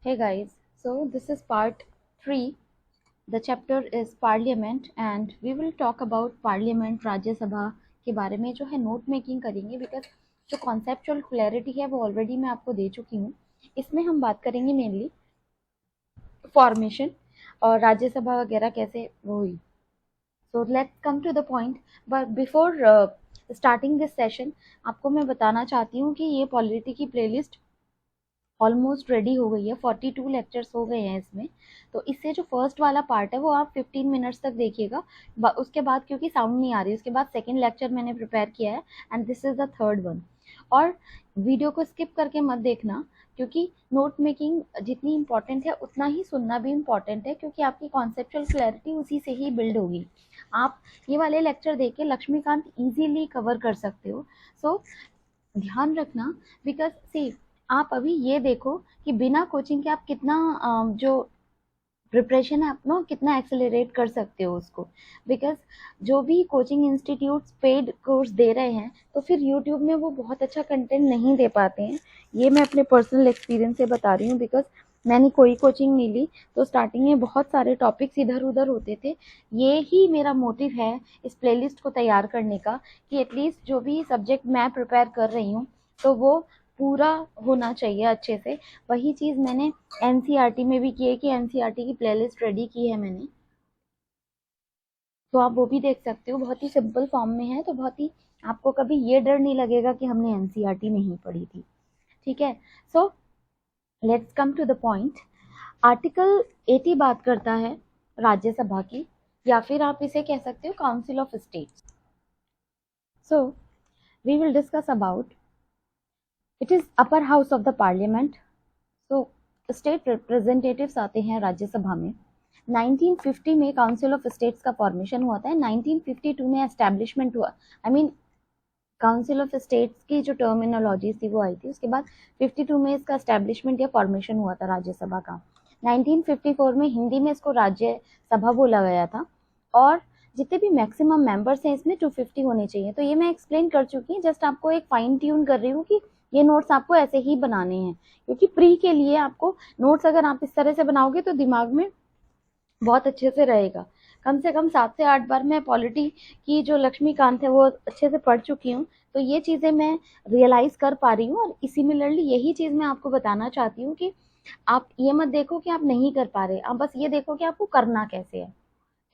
Hey guys, so this is part 3. The chapter is Parliament and we will talk about Parliament राज्य सभा के बारे में जो है नोट मेकिंग करेंगे बिकॉज जो कॉन्सेप्चुअल क्लैरिटी है वो ऑलरेडी मैं आपको दे चुकी हूँ। इसमें हम बात करेंगे मेनली फॉर्मेशन और राज्यसभा वगैरह कैसे वो हुई। So let's come to the point but before starting this session आपको मैं बताना चाहती हूँ कि ये पॉलिटी की प्लेलिस्ट ऑलमोस्ट रेडी हो गई है। 42 लेक्चर्स हो गए हैं इसमें। तो इससे जो फर्स्ट वाला पार्ट है वो आप 15 मिनट्स तक देखिएगा। उसके बाद क्योंकि साउंड नहीं आ रही उसके बाद सेकेंड लेक्चर मैंने प्रिपेयर किया है and this is the third one. और वीडियो को स्किप करके मत देखना क्योंकि नोट मेकिंग जितनी इंपॉर्टेंट है उतना ही सुनना भी इम्पॉर्टेंट है क्योंकि आपकी कॉन्सेप्चुअल क्लैरिटी उसी से ही बिल्ड होगी। आप ये वाले लेक्चर देख के लक्ष्मीकांत इजीली कवर कर सकते हो। सो ध्यान रखना बिकॉज सी आप अभी ये देखो कि बिना कोचिंग के आप कितना जो प्रिपरेशन है अपना कितना एक्सेलरेट कर सकते हो उसको। बिकॉज जो भी कोचिंग इंस्टीट्यूट्स पेड कोर्स दे रहे हैं तो फिर यूट्यूब में वो बहुत अच्छा कंटेंट नहीं दे पाते हैं। ये मैं अपने पर्सनल एक्सपीरियंस से बता रही हूँ बिकॉज मैंने कोई कोचिंग नहीं ली तो स्टार्टिंग में बहुत सारे टॉपिक्स इधर उधर होते थे। ये ही मेरा मोटिव है इस प्लेलिस्ट को तैयार करने का कि एटलीस्ट जो भी सब्जेक्ट मैं प्रिपेयर कर रही हूँ तो वो पूरा होना चाहिए अच्छे से। वही चीज़ मैंने एनसीईआरटी में भी की है कि एनसीईआरटी की प्लेलिस्ट रेडी की है मैंने। तो आप वो भी देख सकते हो, बहुत ही सिंपल फॉर्म में है तो बहुत ही आपको कभी ये डर नहीं लगेगा कि हमने एनसीईआरटी नहीं पढ़ी थी। ठीक है, so let's come to the point. Article 80 बात करता है राज्यसभा की या फिर आप इसे कह सकते हो council of states. So we will discuss about it is upper house of the parliament. तो स्टेट रिप्रेजेंटेटिव्स आते हैं राज्यसभा में। 1950 में काउंसिल ऑफ स्टेट्स का फॉर्मेशन हुआ था। 1952 में एस्टैब्लिशमेंट हुआ। I mean council of states की जो टर्मिनोलॉजी थी वो आई थी। उसके बाद 52 में इसका एस्टैब्लिशमेंट या फॉर्मेशन हुआ था राज्यसभा का। 1954 में हिंदी में इसको राज्यसभा बोला गया था। और जितने भी मैक्सिमम मेंबर्स हैं इसमें 250 होने चाहिए। तो ये मैं एक्सप्लेन कर चुकी हूँ, जस्ट आपको एक फाइन ट्यून कर रही हूँ कि ये नोट्स आपको ऐसे ही बनाने हैं क्योंकि प्री के लिए आपको नोट्स अगर आप इस तरह से बनाओगे तो दिमाग में बहुत अच्छे से रहेगा। कम से कम 7 से 8 बार मैं पॉलिटी की जो लक्ष्मीकांत है वो अच्छे से पढ़ चुकी हूँ। तो ये चीज़ें मैं रियलाइज कर पा रही हूँ और सिमिलरली यही चीज़ मैं आपको बताना चाहती हूँ कि आप ये मत देखो कि आप नहीं कर पा रहे, आप बस ये देखो कि आपको करना कैसे है।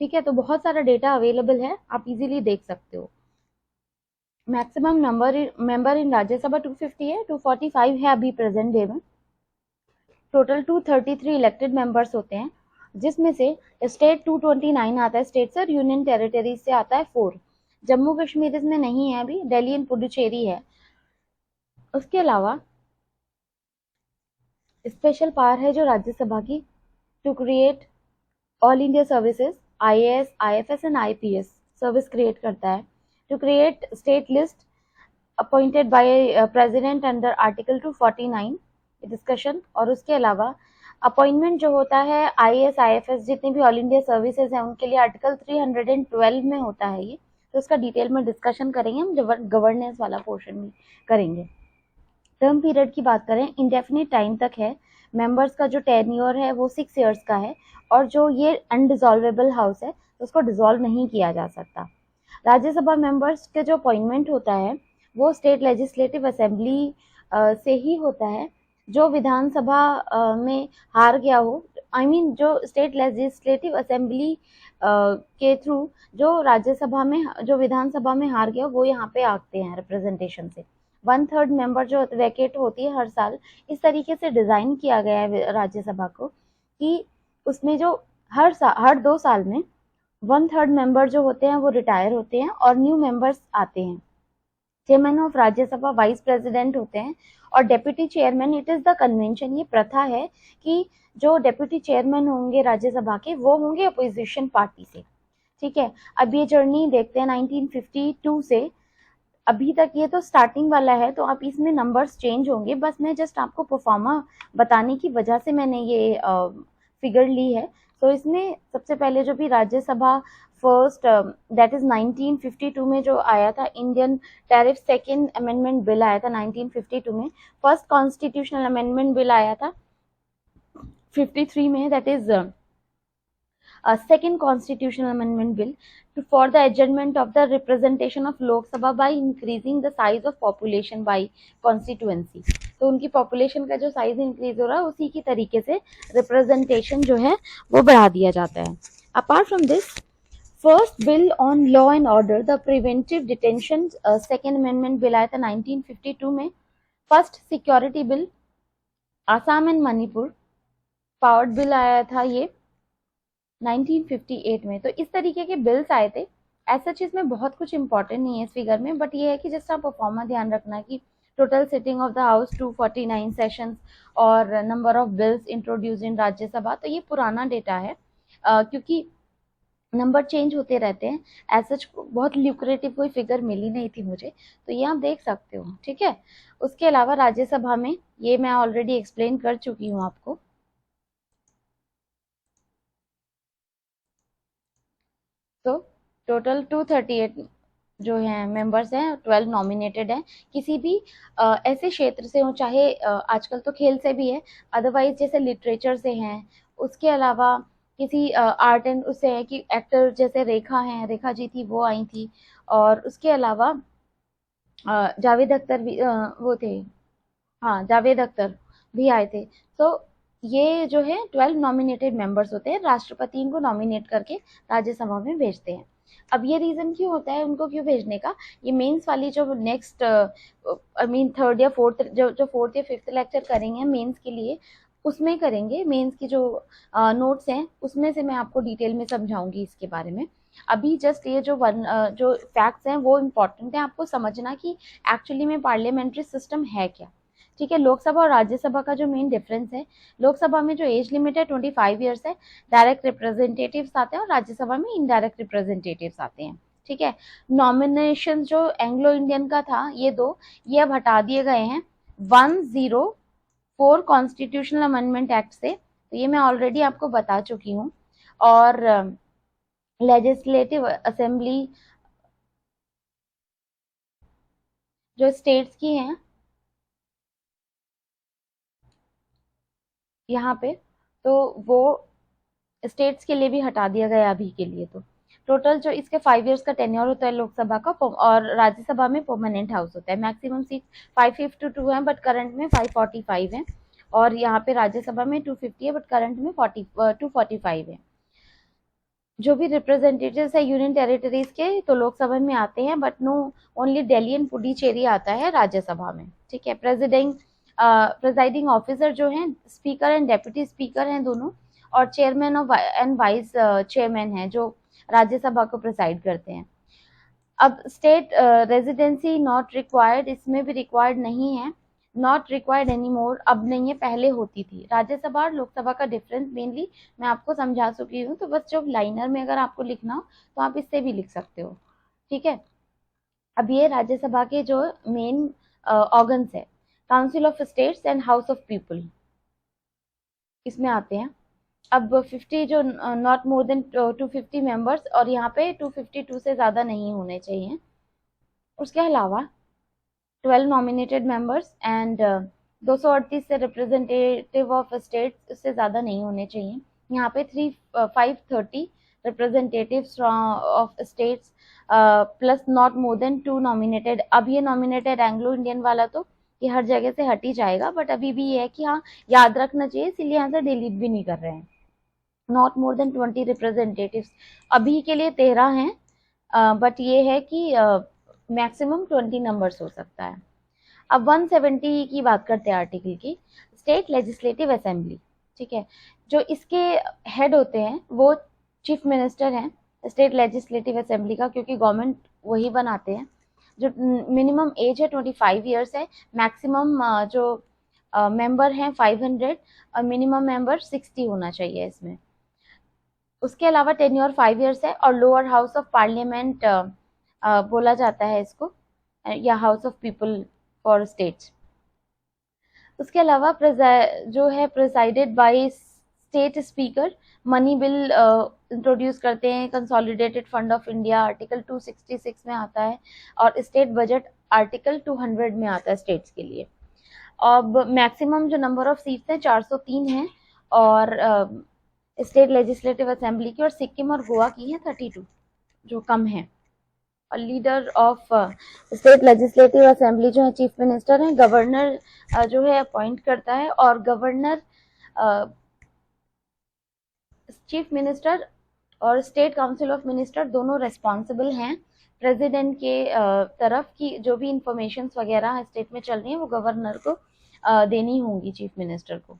ठीक है, तो बहुत सारा डेटा अवेलेबल है, आप इजीली देख सकते हो। मैक्सिमम मेंबर इन राज्यसभा 250 है, 245 है अभी प्रेजेंट डे में। टोटल 233 इलेक्टेड मेंबर्स होते हैं जिसमें से स्टेट 229 आता है स्टेट्स और यूनियन टेरिटरीज से आता है 4। जम्मू कश्मीर इसमें नहीं है अभी, दिल्ली एंड पुडुचेरी है। उसके अलावा स्पेशल पावर है जो राज्यसभा की to create all India services, IAS IFS and IPS service create करता है। To create state list appointed by president under article 249 discussion. और उसके अलावा अपॉइंटमेंट जो होता है आईएएस आईएफएस जितनी भी ऑल इंडिया सर्विसेज हैं उनके लिए आर्टिकल 312 में होता है ये। तो उसका डिटेल में डिस्कशन करेंगे हम जब गवर्नेंस वाला पोर्शन में करेंगे। टर्म पीरियड की बात करें इंडेफिनिट टाइम तक है। मेंबर्स का जो टेन्योर है वो 6 ईयर्स का है और जो ये अनडिजॉल्वेबल हाउस है उसको डिजॉल्व नहीं किया जा सकता। राज्यसभा मेंबर्स के जो अपॉइंटमेंट होता है वो स्टेट लेजिस्लेटिव असेंबली से ही होता है। जो विधानसभा में हार गया हो, आई मीन जो स्टेट लेजिस्लेटिव असेंबली के थ्रू जो राज्यसभा में जो विधानसभा में हार गया वो यहाँ पे आते हैं रिप्रेजेंटेशन से। 1/3 मेंबर जो वैकेट होती है हर साल, इस तरीके से डिजाइन किया गया है राज्यसभा को कि उसमें जो हर 2 साल में 1/3 मेंबर जो होते हैं वो रिटायर होते हैं और न्यू मेंबर्स आते हैं। Chairman of Rajya Sabha vice president होते हैं और deputy chairman it is the convention. ये प्रथा है कि जो डेप्यूटी चेयरमैन होंगे राज्यसभा के वो होंगे अपोजिशन पार्टी से। ठीक है, अब ये जर्नी देखते हैं 1952 से अभी तक। ये तो स्टार्टिंग वाला है तो आप इसमें नंबर्स चेंज होंगे, बस मैं जस्ट आपको परफॉर्मा बताने की वजह से मैंने ये फिगर ली है। तो इसमें सबसे पहले जो भी राज्यसभा फर्स्ट दैट इज 1952 में जो आया था Indian tariff second amendment bill आया था 1952 में। फर्स्ट कॉन्स्टिट्यूशनल अमेंडमेंट बिल आया था 53 में, that is second constitutional amendment bill for the adjustment of the representation of Lok Sabha by increasing the size of population by constituency. तो उनकी population का जो साइज इंक्रीज हो रहा है उसी की तरीके से रिप्रेजेंटेशन जो है वो बढ़ा दिया जाता है. Apart from this, first bill on law and order, the preventive detention, second amendment bill आया था 1952 में. First security bill, Assam and Manipur powered bill आया था ये 1958 में. तो इस तरीके के बिल्स आए थे. ऐसा चीज में बहुत कुछ इंपॉर्टेंट नहीं है इस फिगर में, बट ये है कि जैसे आप परफॉर्मा ध्यान रखना कि total sitting of the house 249 sessions और number of bills introduce in Rajya Sabha. तो ये पुराना डेटा है क्योंकि नंबर चेंज होते रहते हैं. ऐसा बहुत ल्यूक्रेटिव कोई फिगर मिली नहीं थी मुझे, तो ये आप देख सकते हो. ठीक है. उसके अलावा राज्यसभा में ये मैं ऑलरेडी एक्सप्लेन कर चुकी हूँ आपको. तो टोटल 238 जो हैं मेंबर्स हैं, 12 नॉमिनेटेड हैं. किसी भी ऐसे क्षेत्र से हो, चाहे आजकल तो खेल से भी है, अदरवाइज जैसे लिटरेचर से हैं, उसके अलावा किसी आर्ट एंड उससे है कि एक्टर जैसे रेखा हैं, रेखा जी थी, वो आई थी. और उसके अलावा जावेद अख्तर भी वो थे, हाँ जावेद अख्तर भी आए थे. तो ये जो है 12 नॉमिनेटेड मेंबर्स होते हैं. राष्ट्रपति इनको नॉमिनेट करके राज्यसभा में भेजते हैं. अब ये रीजन क्यों होता है उनको क्यों भेजने का, ये मेंस वाली जो नेक्स्ट आई मीन थर्ड या फोर्थ जो फोर्थ या फिफ्थ लेक्चर करेंगे मेंस के लिए, उसमें करेंगे. मेंस की जो नोट्स हैं उसमें से मैं आपको डिटेल में समझाऊंगी इसके बारे में. अभी जस्ट ये जो फैक्ट्स हैं वो इम्पोर्टेंट है आपको समझना कि एक्चुअली में पार्लियामेंट्री सिस्टम है क्या. ठीक है. लोकसभा और राज्यसभा का जो मेन डिफरेंस है, लोकसभा में जो एज लिमिट है 25 ईयर्स है, डायरेक्ट रिप्रेजेंटेटिव्स आते हैं, और राज्यसभा में इनडायरेक्ट रिप्रेजेंटेटिव्स आते हैं. ठीक है. नॉमिनेशन जो एंग्लो इंडियन का था ये दो, ये अब हटा दिए गए हैं 104 कॉन्स्टिट्यूशनल अमेंडमेंट एक्ट से. तो ये मैं ऑलरेडी आपको बता चुकी हूँ. और लेजिस्लेटिव असेंबली जो स्टेट्स की हैं यहाँ पे, तो वो स्टेट्स के लिए भी हटा दिया गया अभी के लिए. तो टोटल जो इसके 5 इयर्स का टेन्योर होता है लोकसभा का, और राज्यसभा में परमानेंट हाउस होता है. मैक्सिमम सीट 552 है, बट करंट में 545 है. और यहाँ पे राज्यसभा में 250 है, बट करंट में 245 है. जो भी रिप्रेजेंटेटिव्स है यूनियन टेरिटरीज के, तो लोकसभा में आते हैं, but no only Delhi and Puducherry आता है राज्यसभा में. ठीक है. प्रेसिडिंग ऑफिसर जो हैं स्पीकर एंड डेप्यूटी स्पीकर हैं दोनों, और chairman of and vice chairman हैं जो राज्यसभा को प्रेसाइड करते हैं. अब स्टेट रेजिडेंसी नॉट रिक्वायर्ड, इसमें भी रिक्वायर्ड नहीं है. नॉट रिक्वायर्ड एनी मोर, अब नहीं है, पहले होती थी. राज्यसभा और लोकसभा का डिफरेंस मेनली मैं आपको समझा चुकी हूँ. तो बस जो लाइनर में अगर आपको लिखना हो तो आप इससे भी लिख सकते हो. ठीक है. अब ये राज्यसभा के जो मेन ऑर्गन्स है, council of states and house of people, इसमें आते हैं. अब 50 जो नॉट मोर देन 250 मेंबर्स, और यहाँ पे 252 से ज़्यादा नहीं होने चाहिए. उसके अलावा 12 नॉमिनेटेड मेंबर्स एंड 238 से रिप्रेजेंटेटिव ऑफ स्टेट्स, इससे ज़्यादा नहीं होने चाहिए. यहाँ पे 530 representatives of states plus not more than 2 nominated. अब ये नॉमिनेटेड एंग्लो इंडियन वाला तो ये हर जगह से हट ही जाएगा, बट अभी भी ये है कि हाँ याद रखना चाहिए, इसलिए यहाँ से डिलीट भी नहीं कर रहे हैं. नॉट मोर देन 20 रिप्रेजेंटेटिव्स, अभी के लिए 13 हैं, बट ये है कि मैक्सिमम 20 नंबर्स हो सकता है. अब 170 की बात करते हैं आर्टिकल की, स्टेट लेजिस्लेटिव असेंबली. ठीक है. जो इसके हेड होते हैं वो चीफ मिनिस्टर हैं स्टेट लेजिस्लेटिव असेंबली का, क्योंकि गवर्नमेंट वही बनाते हैं. जो मिनिमम एज है 25 ईयर्स है, मैक्सिमम जो मेंबर हैं 500, और मिनिमम मेंबर 60 होना चाहिए इसमें. उसके अलावा टेन्योर 5 इयर्स है, और लोअर हाउस ऑफ पार्लियामेंट बोला जाता है इसको, या house of people for states. उसके अलावा जो है presided by state speaker. Money bill introduce करते हैं, consolidated fund of India article 266 में आता है, और स्टेट बजट आर्टिकल 200 में आता है स्टेट्स के लिए. अब मैक्सिमम जो नंबर ऑफ सीट्स हैं 403 है, और स्टेट लेजिस्लेटिव असेंबली की, और सिक्किम और गोवा की है 32 जो कम है। और leader of state legislative assembly जो है चीफ मिनिस्टर है, गवर्नर जो है अपॉइंट करता है, और गवर्नर चीफ मिनिस्टर और स्टेट काउंसिल ऑफ मिनिस्टर दोनों रेस्पॉन्सिबल हैं प्रेसिडेंट के तरफ की जो भी इंफॉर्मेशन वगैरह स्टेट में चल रही है वो गवर्नर को देनी होंगी चीफ मिनिस्टर को।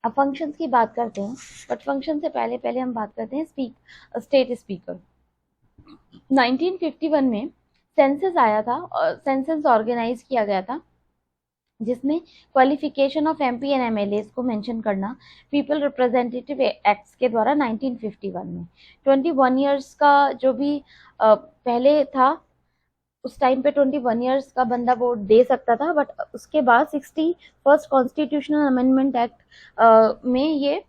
अब फंक्शंस की बात करते हैं, बट फंक्शन से पहले हम बात करते हैं स्टेट स्पीकर। 1951 में सेंसस आया था, सेंसस ऑर्गेनाइज किया गया था, जिसमें qualification of MP and MLA को मेंशन करना पीपल रिप्रेजेंटेटिव एक्ट्स के द्वारा 1951 में। 21 इयर्स का जो भी पहले था उस टाइम पे 21 इयर्स का बंदा वोट दे सकता था, बट उसके बाद 61st कॉन्स्टिट्यूशनल अमेंडमेंट एक्ट में ये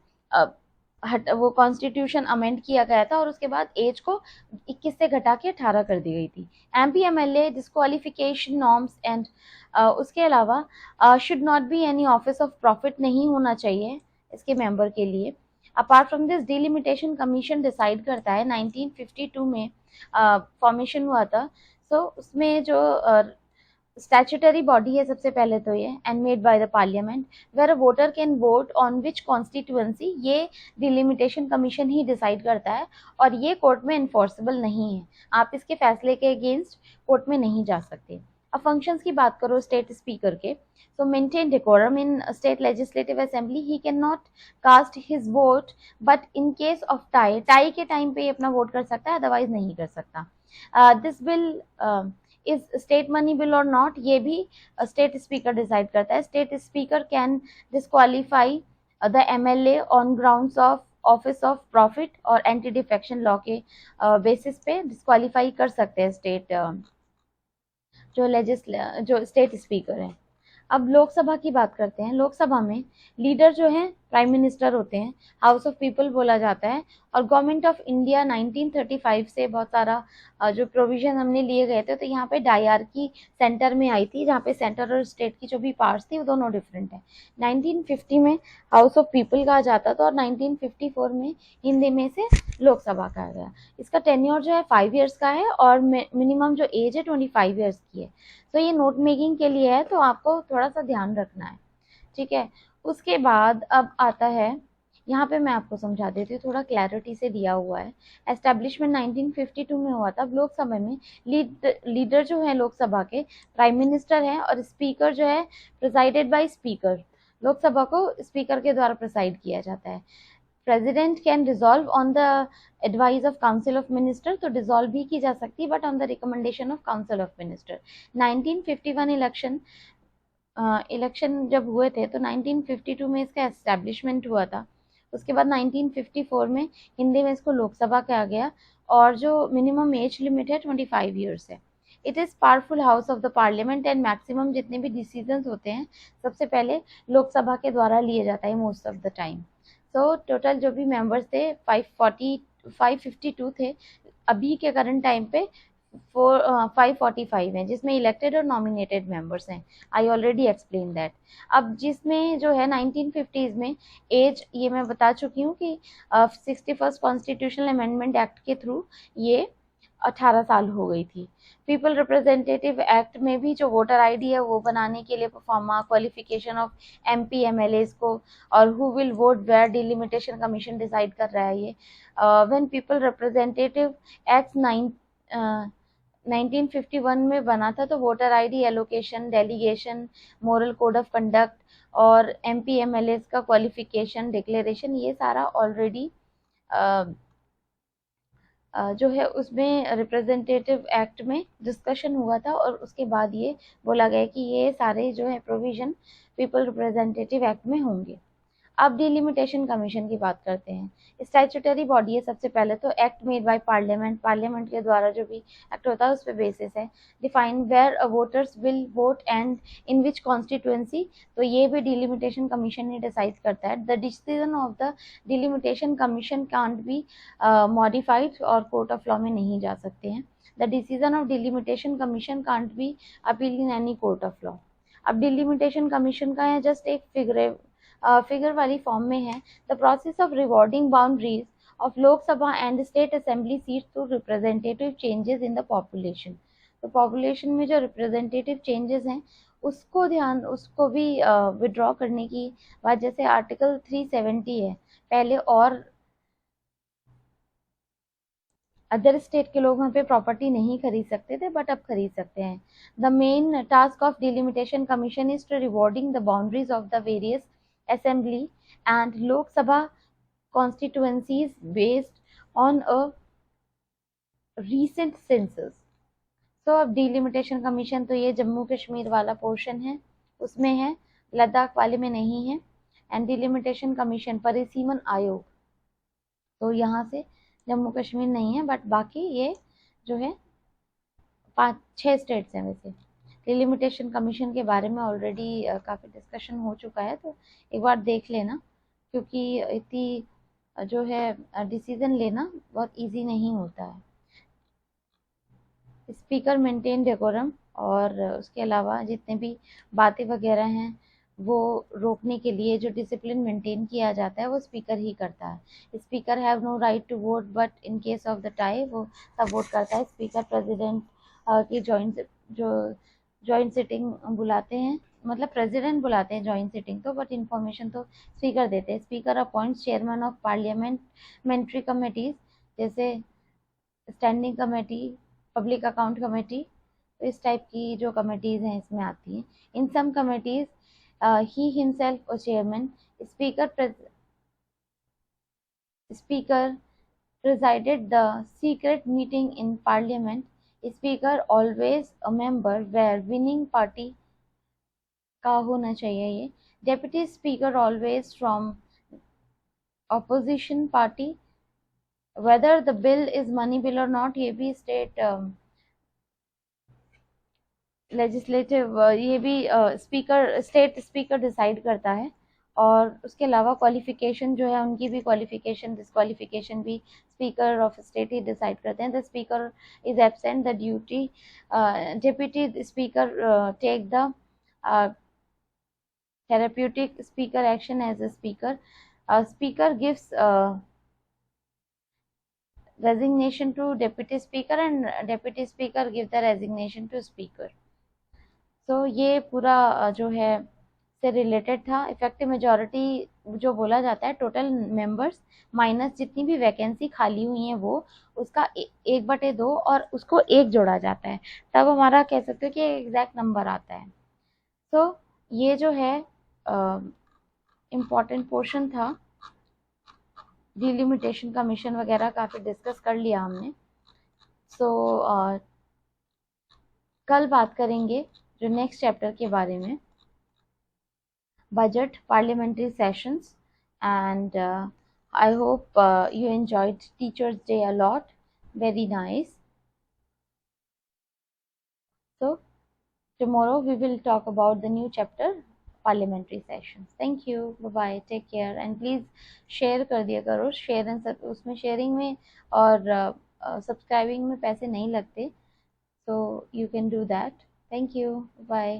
वो कॉन्स्टिट्यूशन अमेंड किया गया था, और उसके बाद एज को 21 से घटा के 18 कर दी गई थी। MP MLA disqualification norms and उसके अलावा should not be any office of profit नहीं होना चाहिए इसके मेंबर के लिए। Apart from this delimitation commission decide करता है, 1952 में फॉर्मेशन हुआ था। सो उसमें जो स्टैट्यूटरी बॉडी है सबसे पहले तो ये, and made by the parliament, where a voter can vote on which constituency, ये डिलिमिटेशन कमीशन ही डिसाइड करता है, और ये कोर्ट में इन्फोर्सेबल नहीं है, आप इसके फैसले के अगेंस्ट कोर्ट में नहीं जा सकते। अब फंक्शंस की बात करो स्टेट स्पीकर के, so maintain decorum in state legislative assembly, he cannot cast his vote, but in case of tie के टाइम पे अपना वोट कर सकता है, अदरवाइज नहीं कर सकता। This bill is state money bill और नॉट, ये भी स्टेट स्पीकर डिसाइड करता है। State speaker can disqualify the MLA on grounds of office of profit और एंटी डिफेक्शन लॉ के बेसिस पे डिस्क्वालीफाई कर सकते हैं स्टेट जो स्टेट स्पीकर है। अब लोकसभा की बात करते हैं। लोकसभा में लीडर जो है प्राइम मिनिस्टर होते हैं, हाउस ऑफ पीपल बोला जाता है, और गवर्नमेंट ऑफ इंडिया 1935 से बहुत सारा जो प्रोविजन हमने लिए गए थे, तो यहाँ पे डायरकी सेंटर में आई थी, जहाँ पे सेंटर और स्टेट की जो भी पार्ट्स थी वो दोनों डिफरेंट है। 1950 में हाउस ऑफ पीपल कहा जाता था, और 1954 में हिंदी में से लोकसभा कहा गया। इसका टेन्योर जो है 5 ईयर्स का है, और मिनिमम जो एज है 25 ईयर्स की है। तो ये नोट मेकिंग के लिए है, तो आपको थोड़ा सा ध्यान रखना है, ठीक है। उसके बाद अब आता है, यहाँ पे मैं आपको समझा देती हूँ, थोड़ा क्लैरिटी से दिया हुआ है। एस्टेब्लिशमेंट 1952 में हुआ था। लोकसभा में लीडर जो है लोकसभा के प्राइम मिनिस्टर है, और स्पीकर जो है प्रिसाइडेड बाय स्पीकर, लोकसभा को स्पीकर के द्वारा प्रिसाइड किया जाता है। President can dissolve on the advice of council of minister, तो डिसॉल्व भी की जा सकती है, but on the recommendation of council of minister. 1951 election जब हुए थे, तो 1952 में इसका एस्टेब्लिशमेंट हुआ था। उसके बाद 1954 में हिंदी में इसको लोकसभा कहा गया, और जो मिनिमम एज लिमिट है 25 ईयर्स है। It is powerful house of the parliament, and maximum जितने भी डिसीजंस होते हैं सबसे पहले लोकसभा के द्वारा लिए जाता है मोस्ट ऑफ द टाइम। तो टोटल जो भी मेंबर्स थे 552 थे, अभी के करंट टाइम पे 545 हैं, जिसमें इलेक्टेड और नॉमिनेटेड मेंबर्स हैं। I already explain that. अब जिसमें जो है 1950s में एज, ये मैं बता चुकी हूँ कि 61st कॉन्स्टिट्यूशनल अमेंडमेंट एक्ट के थ्रू ये 18 साल हो गई थी। पीपल रिप्रेजेंटेटिव एक्ट में भी जो वोटर आईडी है वो बनाने के लिए proforma qualification of MP MLA को, और who will vote where delimitation commission decide कर रहा है ये। व्हेन पीपल रिप्रेजेंटेटिव एक्ट 1951 में बना था, तो voter ID, allocation, delegation, moral code of conduct और एमपी एमएलए का क्वालिफिकेशन डिक्लेरेशन, ये सारा ऑलरेडी जो है उसमें रिप्रेजेंटेटिव एक्ट में डिस्कशन हुआ था, और उसके बाद ये बोला गया कि ये सारे जो है प्रोविजन पीपल रिप्रेजेंटेटिव एक्ट में होंगे। अब डिलिमिटेशन कमीशन की बात करते हैं। स्टैट्यूटरी बॉडी है सबसे पहले तो, act made by parliament, parliament के द्वारा जो भी एक्ट होता है उस पर बेसिस है। Define where voters will vote and in which constituency, तो ये भी डिलिमिटेशन कमीशन ही डिसाइड करता है। The decision of the delimitation commission can't be modified, और कोर्ट ऑफ लॉ में नहीं जा सकते हैं। The decision of delimitation commission can't be appeal in any court of law. अब डिलिमिटेशन कमीशन का है जस्ट एक फिगर वाली फॉर्म में है। The process of rewarding boundaries of Lok Sabha and state assembly seat through representative changes in the population. तो population में जो रिप्रेजेंटेटिव चेंजेस हैं उसको भी विड्रॉ करने की बात, जैसे आर्टिकल 370 है, पहले और अदर स्टेट के लोग वहाँ पे प्रॉपर्टी नहीं खरीद सकते थे, बट अब खरीद सकते हैं। The main task of delimitation commission is to rewarding the boundaries of the various assembly and Lok Sabha constituencies based on a recent census. तो अब डिलिमिटेशन कमीशन तो ये जम्मू कश्मीर वाला पोर्शन है उसमें है, लद्दाख वाले में नहीं है। एंड डिलिमिटेशन कमीशन परिसीमन आयोग, तो यहाँ से जम्मू कश्मीर नहीं है, बट बाकी ये जो है 5-6 स्टेट्स हैं। वैसे डिलिमिटेशन कमीशन के बारे में ऑलरेडी काफ़ी डिस्कशन हो चुका है, तो एक बार देख लेना, क्योंकि इतनी जो है डिसीजन लेना बहुत इजी नहीं होता है। स्पीकर मेंटेन डेकोरम, और उसके अलावा जितने भी बातें वगैरह हैं वो रोकने के लिए जो डिसिप्लिन मेंटेन किया जाता है वो स्पीकर ही करता है। Speaker have no right to vote, but in case of the tie वो सब वोट करता है। स्पीकर प्रेसिडेंट की जॉइंट सिटिंग बुलाते हैं, मतलब प्रेसिडेंट बुलाते हैं जॉइंट सिटिंग, तो बट इंफॉर्मेशन तो स्पीकर देते हैं। Speaker appoints chairman of parliamentary committees, जैसे standing committee, public account committee, तो इस टाइप की जो कमेटीज हैं इसमें आती हैं। इन सम कमेटीज ही हिमसेल्फ और chairman, speaker presided the secret meeting in parliament. Speaker always a member where winning party का होना चाहिए ये। Deputy speaker always from opposition party, whether the bill is money bill or not, ये भी state legislative ये भी speaker state speaker decide करता है। और उसके अलावा क्वालिफिकेशन जो है उनकी भी क्वालिफिकेशन डिस्क्वालिफिकेशन भी स्पीकर ऑफ स्टेट ही डिसाइड करते हैं। The speaker is absent the duty deputy speaker take the therapeutic speaker action as a speaker. Speaker gives resignation to deputy speaker and deputy speaker give the resignation to speaker. तो ये पूरा जो है से related था। Effective majority जो बोला जाता है टोटल मेंबर्स माइनस जितनी भी वैकेंसी खाली हुई है वो, उसका 1/2 और उसको 1 जोड़ा जाता है, तब हमारा कह सकते हो कि एग्जैक्ट नंबर आता है। तो ये जो है इम्पॉर्टेंट पोर्शन था। डिलिमिटेशन कमीशन वगैरह काफ़ी डिस्कस कर लिया हमने। सो कल बात करेंगे जो नेक्स्ट चैप्टर के बारे में, budget parliamentary sessions, and I hope you enjoyed Teachers Day a lot. Very nice. So tomorrow we will talk about the new chapter, parliamentary sessions. Thank you, bye bye, take care, and please share कर दिया करो। Share and उसमें sharing में और subscribing में पैसे नहीं लगते, so you can do that. Thank you, bye.